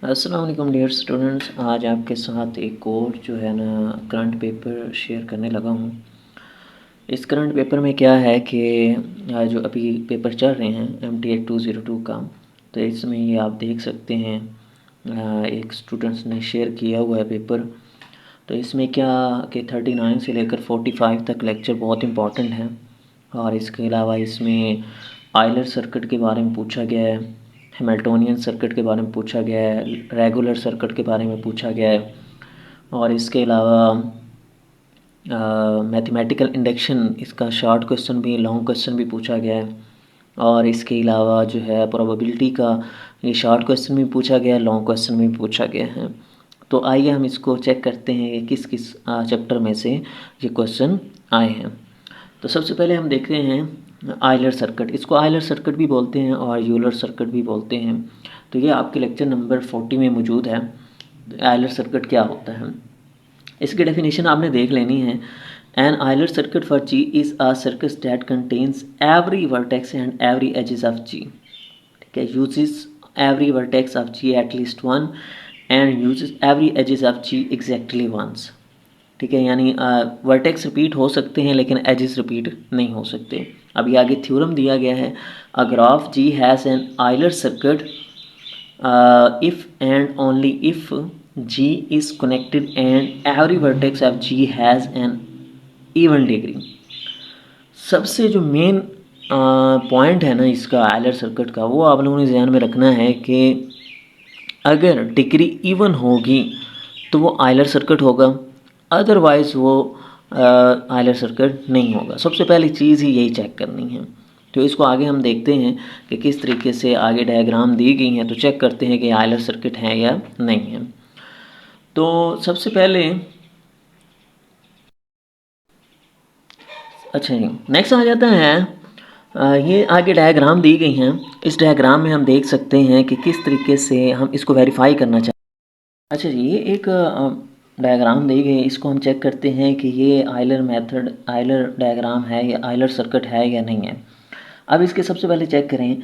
अस्सलाम वालेकुम dear students. आज आपके साथ एक और जो है ना करंट पेपर शेयर करने लगा हूँ। इस करंट पेपर में क्या है कि जो अभी पेपर चल रहे हैं MTech 202 का, तो इसमें ये आप देख सकते हैं एक स्टूडेंट्स ने शेयर किया हुआ है पेपर। तो इसमें क्या कि 39 से लेकर 45 तक लेक्चर बहुत इंपॉर्टेंट हैं, और इसके अलावा इसमें आयलर सर्किट के बारे में पूछा गया है, हैमिल्टोनियन सर्किट के बारे में पूछा गया है, रेगुलर सर्किट के बारे में पूछा गया है, और इसके अलावा मैथमेटिकल इंडक्शन इसका शॉर्ट क्वेश्चन भी लॉन्ग क्वेश्चन भी पूछा गया है। और इसके अलावा जो है प्रोबेबिलिटी का ये शॉर्ट क्वेश्चन भी पूछा गया है, लॉन्ग क्वेश्चन भी पूछा गया है। तो आइए हम इसको चेक करते हैं कि किस किस चैप्टर में से ये क्वेश्चन आए हैं। तो सबसे पहले हम देखते हैं आयलर सर्किट। इसको आयलर सर्किट भी बोलते हैं और यूलर सर्किट भी बोलते हैं। तो ये आपके लेक्चर नंबर 40 में मौजूद है। आयलर सर्किट क्या होता है, इसकी डेफिनेशन आपने देख लेनी है। An Euler circuit for G is a circuit that contains every vertex and every edges of G। ठीक है, uses every vertex of G at least one and uses every edges of G exactly once. ठीक है, यानी vertex repeat हो सकते हैं लेकिन edges repeat नहीं हो सकते। अभी आगे थ्योरम दिया गया है, a graph G has an Euler circuit if and only if G is connected and every vertex of G has an even degree। सबसे जो मेन पॉइंट है ना इसका आयलर सर्किट का, वो आप लोगों ने ध्यान में रखना है कि अगर डिग्री इवन होगी तो वो आयलर सर्किट होगा, अदरवाइज़ वो आयलर सर्किट नहीं होगा। सबसे पहली चीज़ ही यही चेक करनी है। तो इसको आगे हम देखते हैं कि किस तरीके से आगे डायग्राम दी गई हैं, तो चेक करते हैं कि आयलर सर्किट है या नहीं है। तो सबसे पहले अच्छा जी, नेक्स्ट आ जाता है ये आगे डायग्राम दी गई हैं। इस डायग्राम में हम देख सकते हैं कि किस तरीके से हम इसको वेरीफाई करना चाहते हैं। अच्छा जी, ये एक डायग्राम दी गई, इसको हम चेक करते हैं कि ये आयलर मेथड आयलर डायग्राम है या आयलर सर्किट है या नहीं है। अब इसके सबसे पहले चेक करें,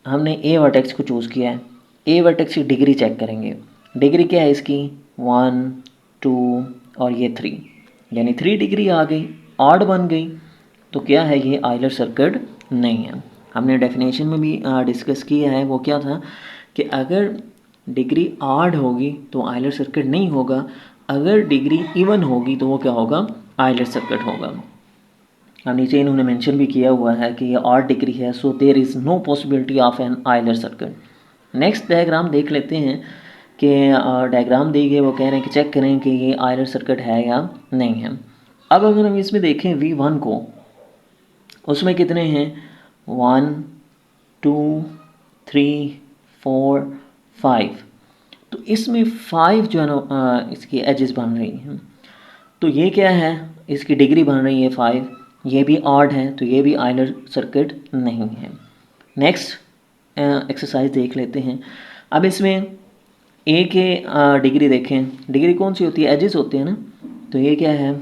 हमने ए वर्टेक्स को चूज़ किया है। ए वर्टेक्स की डिग्री चेक करेंगे। डिग्री क्या है इसकी, 1 2 और ये 3, यानी 3 डिग्री आ गई, ऑड बन गई। तो क्या है, ये आयलर सर्किट नहीं है। हमने डेफिनेशन में भी डिस्कस किया है, वो क्या था कि अगर डिग्री ऑड होगी तो आयलर सर्किट नहीं होगा, अगर डिग्री इवन होगी तो वो क्या होगा, आयलर सर्किट होगा। अब नीचे इन्होंने मेंशन भी किया हुआ है कि ये ऑड डिग्री है, so there is no possibility of an Euler circuit. Next diagram देख लेते हैं कि डायग्राम दी गई, वो कह रहे हैं कि चेक करें कि ये आयलर सर्किट है या नहीं है। अब अगर हम इसमें देखें V1 को, उसमें कितने हैं, 1 2 3 4 5। तो इसमें 5 जो है ना इसकी एजेस बन रही हैं। तो ये क्या है, इसकी डिग्री बन रही है 5, ये भी ऑड है, तो ये भी आयलर सर्किट नहीं है। नेक्स्ट एक्सरसाइज देख लेते हैं। अब इसमें ए के डिग्री देखें, डिग्री कौन सी होती है, एजेस होते हैं ना। तो ये क्या है,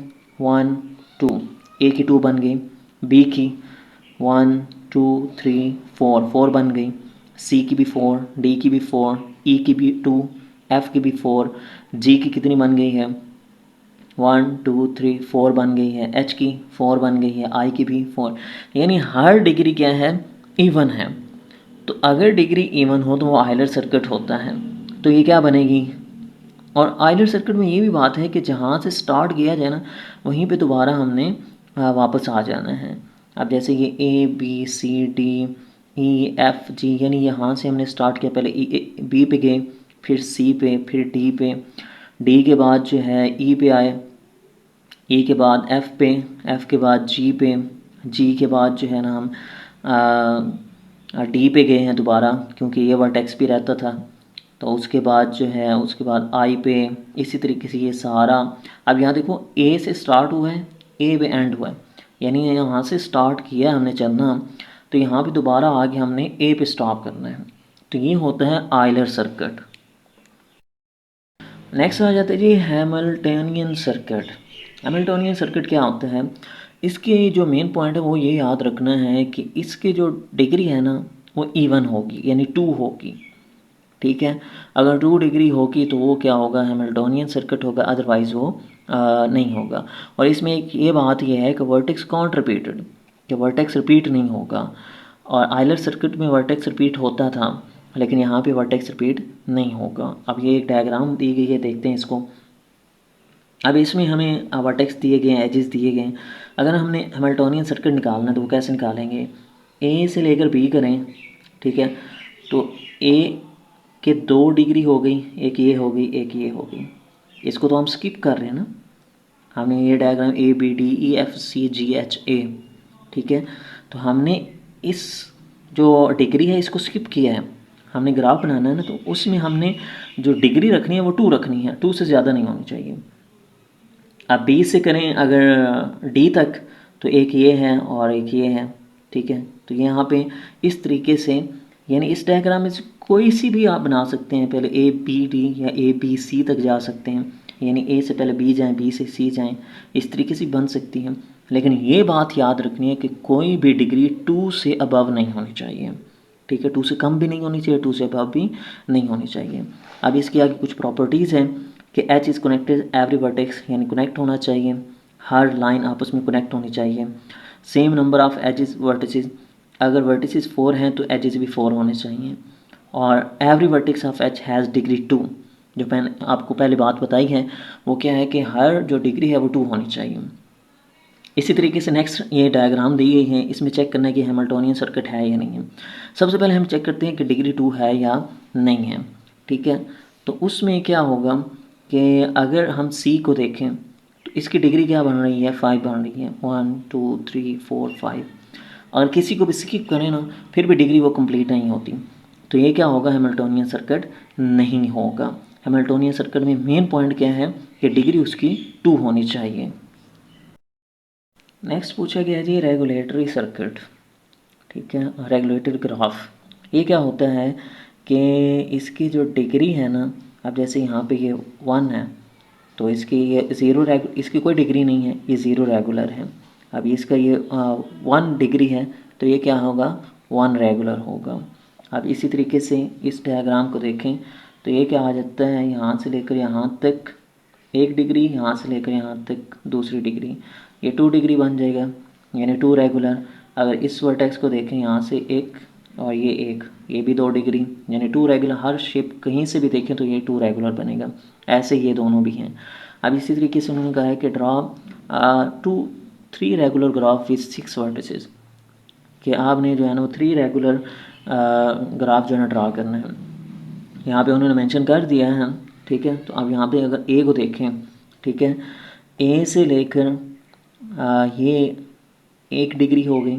1 2, ए की 2 बन गई, बी की 1 2 3 4 4 बन गई, सी की भी 4, डी की भी 4, ई की भी 2, एफ की भी 4, जी की कितनी बन गई है, 1 2 3 4 बन गई है, एच की 4 बन गई है, आई की भी 4। यानी हर डिग्री क्या है, इवन है। तो अगर डिग्री इवन हो तो वो आयलर सर्किट होता है। तो ये क्या बनेगी, और आयलर सर्किट में ये भी बात है कि जहाँ से स्टार्ट किया जाए ना, वहीं पे दोबारा हमने वापस आ जाना है। अब जैसे ये A B C D E F G, यानी यहाँ से हमने स्टार्ट किया, पहले बी पे गए, फिर सी पे, फिर डी पे, डी के बाद जो है ई पे आए, ई के बाद एफ़ पे, एफ़ के बाद जी पे, जी के बाद जो है ना हम डी पे गए हैं दोबारा, क्योंकि ये वर्टेक्स भी रहता था। तो उसके बाद जो है, उसके बाद आई पे, इसी तरीके से ये सारा। अब यहाँ देखो, ए से स्टार्ट हुआ है, ए पे एंड हुआ है, यानी यहाँ से स्टार्ट किया हमने चलना, तो यहाँ पे दोबारा आगे हमने ए पे स्टॉप करना है। तो ये होता है आयलर सर्किट। नेक्स्ट आ जाता है जी हैमिल्टोनियन सर्किट। हैमिल्टोनियन सर्किट क्या होता है, इसके जो मेन पॉइंट है वो ये याद रखना है कि इसके जो डिग्री है ना वो इवन होगी, यानी 2 होगी। ठीक है। अगर 2 डिग्री होगी तो वो क्या होगा, हैमिल्टोनियन सर्किट होगा, अदरवाइज़ वो नहीं होगा। और इसमें एक ये बात ये है कि वर्टेक्स कॉन्ट रिपीटेड, कि वर्टेक्स रिपीट नहीं होगा। और आयलर सर्किट में वर्टेक्स रिपीट होता था, लेकिन यहाँ पे वर्टेक्स रिपीट नहीं होगा। अब ये एक डायग्राम दी गई है, देखते हैं इसको। अब इसमें हमें वर्टेक्स दिए गए हैं, एजेस दिए गए हैं। अगर हमने हैमिल्टोनियन सर्किट निकालना है तो वो कैसे निकालेंगे, ए से लेकर बी करें, ठीक है। तो ए के 2 डिग्री हो गई, एक ये हो गई, एक ये हो गई। इसको तो हम स्किप कर रहे हैं ना, हमने ये diagram A B D E F C G H A, ठीक है। तो हमने इस जो डिग्री है इसको स्किप किया है। हमने ग्राफ बनाना है ना, तो उसमें हमने जो डिग्री रखनी है वो 2 रखनी है, 2 से ज़्यादा नहीं होनी चाहिए। अब बी से करें अगर डी तक, तो एक ये है और एक ये है, ठीक है। तो यहाँ पे इस तरीके से, यानी इस डायग्राम में से कोई सी भी आप बना सकते हैं। पहले ए बी डी या ए बी सी तक जा सकते हैं, यानी ए से पहले बी जाएं, बी से सी जाएं, इस तरीके से बन सकती है। लेकिन ये बात याद रखनी है कि कोई भी डिग्री 2 से अबव नहीं होनी चाहिए, ठीक है। 2 से कम भी नहीं होनी चाहिए, 2 से अबव भी नहीं होनी चाहिए। अब इसके आगे कुछ प्रॉपर्टीज़ हैं कि H is connected every vertex, यानी कनेक्ट होना चाहिए, हर लाइन आपस में कनेक्ट होनी चाहिए। Same number of edges vertices, अगर वर्टिसेस 4 हैं तो एजेस भी 4 होने चाहिए। और every vertex of H has degree 2, जो मैंने आपको पहले बात बताई है वो क्या है कि हर जो डिग्री है वो 2 होनी चाहिए। इसी तरीके से नेक्स्ट ये डायग्राम दी गई है, इसमें चेक करना है कि हैमिल्टोनियन सर्किट है या नहीं है। सबसे पहले हम चेक करते हैं कि डिग्री 2 है या नहीं है, ठीक है। तो उसमें क्या होगा कि अगर हम सी को देखें तो इसकी डिग्री क्या बन रही है, 5 बन रही है, 1 2 3 4 5। और किसी को भी स्किप करें ना, फिर भी डिग्री वो कंप्लीट नहीं होती। तो ये क्या होगा, हैमिल्टोनियन सर्किट नहीं होगा। हैमिल्टोनियन सर्किट में मेन पॉइंट क्या है कि डिग्री उसकी 2 होनी चाहिए। नेक्स्ट पूछा गया जी रेगुलेटरी सर्किट, ठीक है, रेगुलेटरी ग्राफ। ये क्या होता है कि इसकी जो डिग्री है ना, अब जैसे यहाँ पे ये 1 है तो इसकी ये इसकी कोई डिग्री नहीं है, ये 0 रेगुलर है। अब इसका ये 1 डिग्री है तो ये क्या होगा, 1 रेगुलर होगा। अब इसी तरीके से इस डायग्राम को देखें तो ये क्या आ जाता है, यहाँ से लेकर यहाँ तक 1 डिग्री, यहाँ से लेकर यहाँ तक दूसरी डिग्री, ये 2 डिग्री बन जाएगा, यानी 2 रेगुलर। अगर इस वर्टेक्स को देखें यहाँ से 1 और ये 1, ये भी 2 डिग्री, यानी 2 रेगुलर। हर शेप कहीं से भी देखें तो ये 2 रेगुलर बनेगा। ऐसे ये दोनों भी हैं। अब इसी तरीके से उन्होंने कहा है कि draw 3 regular graph with 6 vertices, कि आपने जो है ना वो 3 रेगुलर ग्राफ जो है ना ड्रा करना है। यहाँ पे उन्होंने मेंशन कर दिया है, ठीक है। तो अब यहाँ पे अगर ए को देखें, ठीक है, ए से लेकर ये 1 डिग्री हो गई,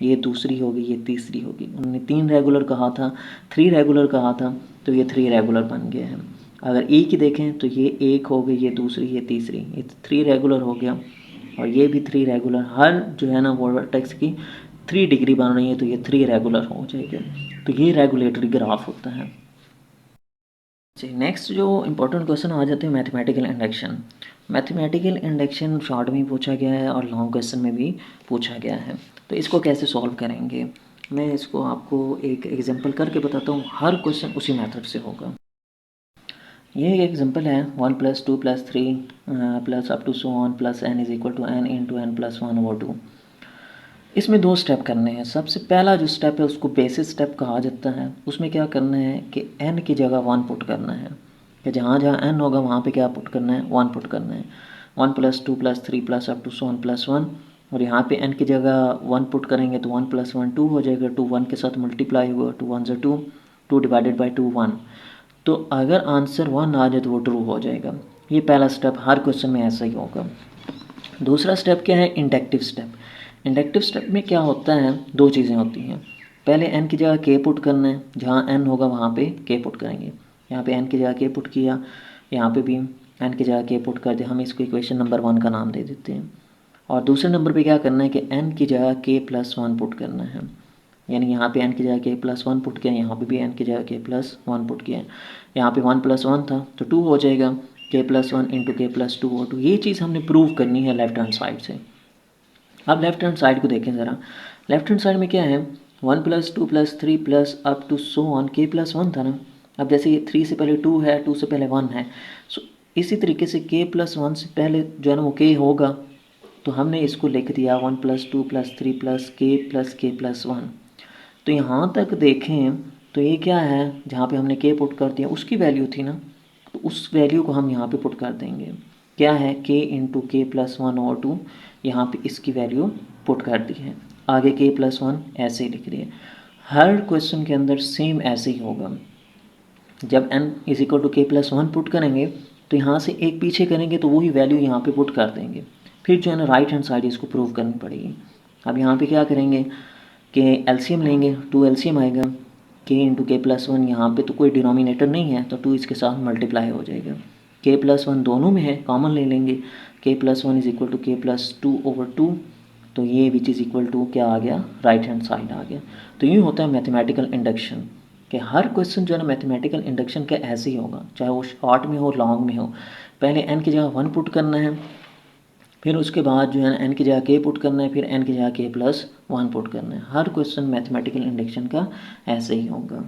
ये दूसरी होगी, ये तीसरी होगी। उन्होंने 3 रेगुलर कहा था, 3 रेगुलर कहा था, तो ये 3 रेगुलर बन गया है। अगर ए की देखें तो ये 1 हो गई, ये दूसरी, ये तीसरी, ये 3 रेगुलर हो गया। और ये भी 3 रेगुलर, हर जो है ना वर्टेक्स की 3 डिग्री बन रही है, तो ये 3 रेगुलर हो जाएगा। तो ये रेगुलेटरी ग्राफ होता है जी। नेक्स्ट जो इंपॉर्टेंट क्वेश्चन आ जाते हैं mathematical induction. Mathematical induction short में पूछा गया है और लॉन्ग क्वेश्चन में भी पूछा गया है। तो इसको कैसे सॉल्व करेंगे, मैं इसको आपको एक एग्जांपल करके बताता हूँ। हर क्वेश्चन उसी मेथड से होगा। ये एक एग्जांपल है 1 + 2 + 3 plus up to so on plus n is equal to n into n plus 1/2। इसमें 2 स्टेप करने हैं। सबसे पहला जो स्टेप है उसको बेसिस स्टेप कहा जाता है। उसमें क्या करना है कि n की जगह 1 पुट करना है, कि जहाँ जहाँ n होगा वहाँ पे क्या पुट करना है, 1 पुट करना है। 1 + 2 + 3 plus up to so on plus 1, और यहाँ पे n की जगह 1 पुट करेंगे तो 1 + 1 2 हो जाएगा। 2 1 के साथ मल्टीप्लाई होगा, 2 1 = 2, 2 डिवाइडेड बाई 2 1। तो अगर आंसर 1 आ जाए तो वो ट्रू हो जाएगा। ये पहला स्टेप, हर क्वेश्चन में ऐसा ही होगा। दूसरा स्टेप क्या है, इंडक्टिव स्टेप। इंडक्टिव स्टेप में क्या होता है, 2 चीज़ें होती हैं। पहले n की जगह k पुट करना है, जहाँ n होगा वहाँ पे k पुट करेंगे। यहाँ पे n की जगह k पुट किया, यहाँ पे भी n की जगह k पुट कर दिया। हम इसको इक्वेशन नंबर 1 का नाम दे देते हैं। और दूसरे नंबर पे क्या करना है कि n की जगह k + 1 पुट करना है, यानी यहाँ पे n की जगह k + 1 पुट किया, यहाँ पे भी n की जगह k + 1 पुट किया। यहाँ पे 1 + 1 था तो 2 हो जाएगा, k + 1 इंटू k + 2 हो 2। ये चीज़ हमने प्रूव करनी है लेफ्ट हैंड साइड से। अब लेफ्ट हैंड साइड को देखें ज़रा। लेफ्ट हैंड साइड में क्या है, 1 + 2 + 3 plus up to so on k + 1 था ना। अब जैसे 3 से पहले 2 है, 2 से पहले 1 है, सो इसी तरीके से k+1 से पहले जो है ना वो k होगा, तो हमने इसको लिख दिया 1 + 2 + 3 + k+1। तो यहाँ तक देखें तो ये क्या है, जहाँ पे हमने k पुट कर दिया उसकी वैल्यू थी ना, तो उस वैल्यू को हम यहाँ पे पुट कर देंगे। क्या है, k × k+1/2, यहाँ पे इसकी वैल्यू पुट कर दी है। आगे k+1 ऐसे ही लिख रही है। हर क्वेश्चन के अंदर सेम ऐसे ही होगा। जब n = k+1 पुट करेंगे तो यहाँ से एक पीछे करेंगे तो वही वैल्यू यहाँ पे पुट कर देंगे, फिर जो है ना राइट हैंड साइड इसको प्रूव करनी पड़ेगी। अब यहाँ पे क्या करेंगे कि एलसीएम लेंगे, 2 एलसीएम आएगा, k × k+1, यहाँ पे तो कोई डिनोमिनेटर नहीं है तो 2 इसके साथ मल्टीप्लाई हो जाएगा। k+1 दोनों में है, कॉमन ले लेंगे, k+1 = k+2/2, तो ये विच इज़ इक्वल टू क्या आ गया, राइट हैंड साइड आ गया। तो यूँ होता है मैथमेटिकल इंडक्शन, कि हर क्वेश्चन जो है ना मैथमेटिकल इंडक्शन का ऐसे ही होगा, चाहे वो शॉर्ट में हो लॉन्ग में हो। पहले n की जगह 1 पुट करना है, फिर उसके बाद जो है n की जगह k पुट करना है, फिर n की जगह k+1 पुट करना है। हर क्वेश्चन मैथमेटिकल इंडक्शन का ऐसे ही होगा।